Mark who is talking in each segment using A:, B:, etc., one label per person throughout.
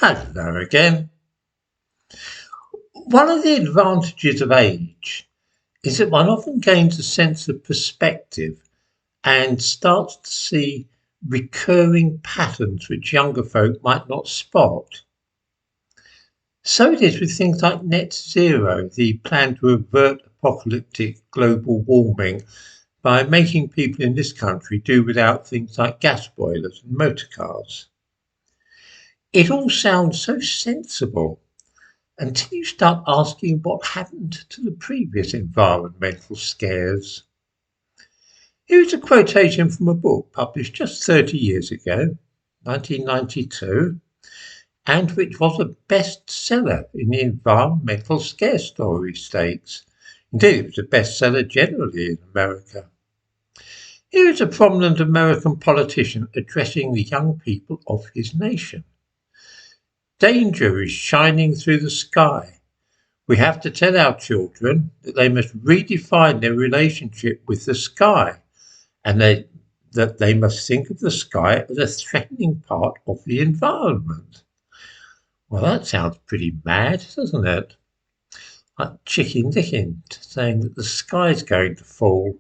A: Hello again. One of the advantages of age is that one often gains a sense of perspective and starts to see recurring patterns which younger folk might not spot. So it is with things like net zero, the plan to avert apocalyptic global warming by making people in this country do without things like gas boilers and motor cars. It all sounds so sensible until you start asking what happened to the previous environmental scares. Here is a quotation from a book published just 30 years ago, 1992, and which was a bestseller in the environmental scare story stakes. Indeed, it was a bestseller generally in America. Here is a prominent American politician addressing the young people of his nation. Danger is shining through the sky. We have to tell our children that they must redefine their relationship with the sky and that they must think of the sky as a threatening part of the environment. Well, that sounds pretty mad, doesn't it? Like Chicken Dickens saying that the sky's going to fall.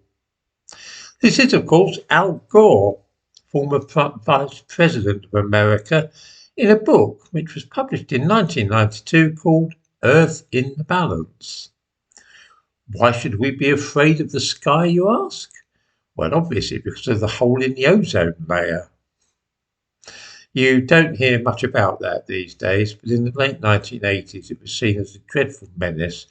A: This is, of course, Al Gore, former Vice President of America, in a book which was published in 1992 called Earth in the Balance. Why should we be afraid of the sky, you ask? Well, obviously because of the hole in the ozone layer. You don't hear much about that these days, but in the late 1980s it was seen as a dreadful menace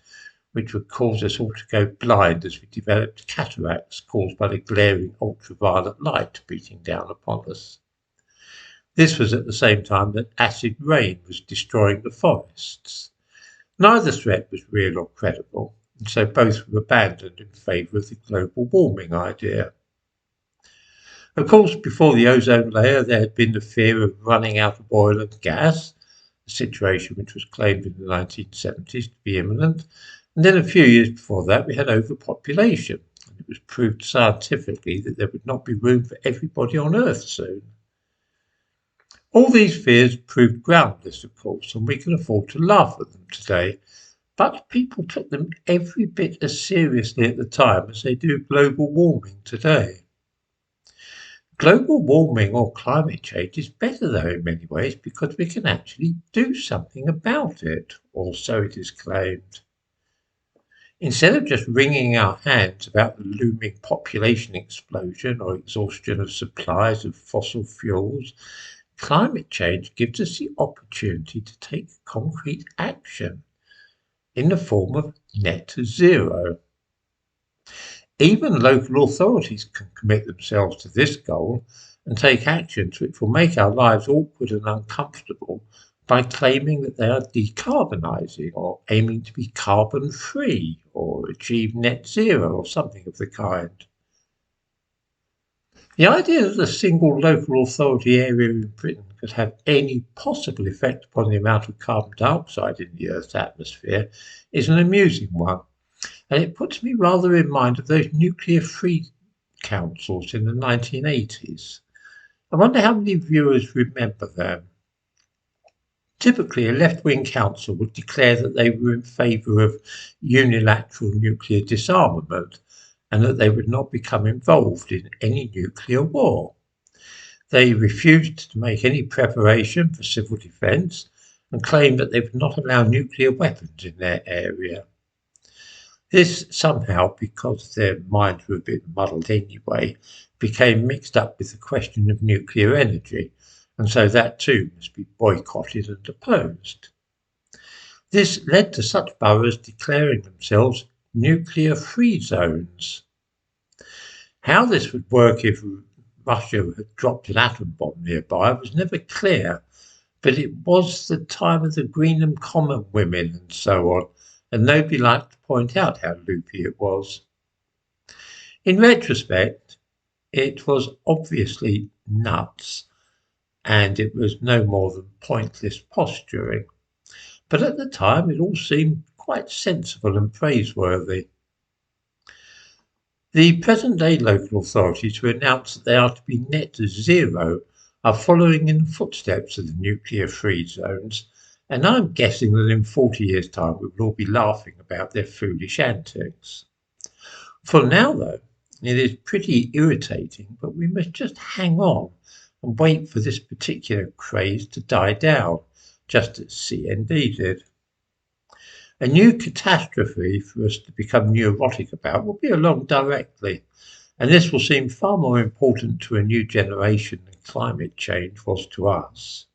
A: which would cause us all to go blind as we developed cataracts caused by the glaring ultraviolet light beating down upon us. This was at the same time that acid rain was destroying the forests. Neither threat was real or credible, and so both were abandoned in favour of the global warming idea. Of course, before the ozone layer, there had been the fear of running out of oil and gas, a situation which was claimed in the 1970s to be imminent, and then a few years before that we had overpopulation, and it was proved scientifically that there would not be room for everybody on Earth soon. All these fears proved groundless, of course, and we can afford to laugh at them today, but people took them every bit as seriously at the time as they do global warming today. Global warming or climate change is better though in many ways because we can actually do something about it, or so it is claimed. Instead of just wringing our hands about the looming population explosion or exhaustion of supplies of fossil fuels, climate change gives us the opportunity to take concrete action in the form of net zero. Even local authorities can commit themselves to this goal and take actions which will make our lives awkward and uncomfortable by claiming that they are decarbonising or aiming to be carbon free or achieve net zero or something of the kind. The idea that a single local authority area in Britain could have any possible effect upon the amount of carbon dioxide in the Earth's atmosphere is an amusing one, and it puts me rather in mind of those nuclear-free councils in the 1980s. I wonder how many viewers remember them. Typically, a left-wing council would declare that they were in favour of unilateral nuclear disarmament and that they would not become involved in any nuclear war. They refused to make any preparation for civil defence and claimed that they would not allow nuclear weapons in their area. This somehow, because their minds were a bit muddled anyway, became mixed up with the question of nuclear energy, and so that too must be boycotted and opposed. This led to such boroughs declaring themselves nuclear-free zones. How this would work if Russia had dropped an atom bomb nearby was never clear, but it was the time of the Greenham Common women and so on, and nobody liked to point out how loopy it was. In retrospect, it was obviously nuts, and it was no more than pointless posturing. But at the time it all seemed quite sensible and praiseworthy. The present-day local authorities who announce that they are to be net zero are following in the footsteps of the nuclear-free zones, and I'm guessing that in 40 years' time we will all be laughing about their foolish antics. For now, though, it is pretty irritating, but we must just hang on and wait for this particular craze to die down, just as CND did. A new catastrophe for us to become neurotic about will be along directly, and this will seem far more important to a new generation than climate change was to us.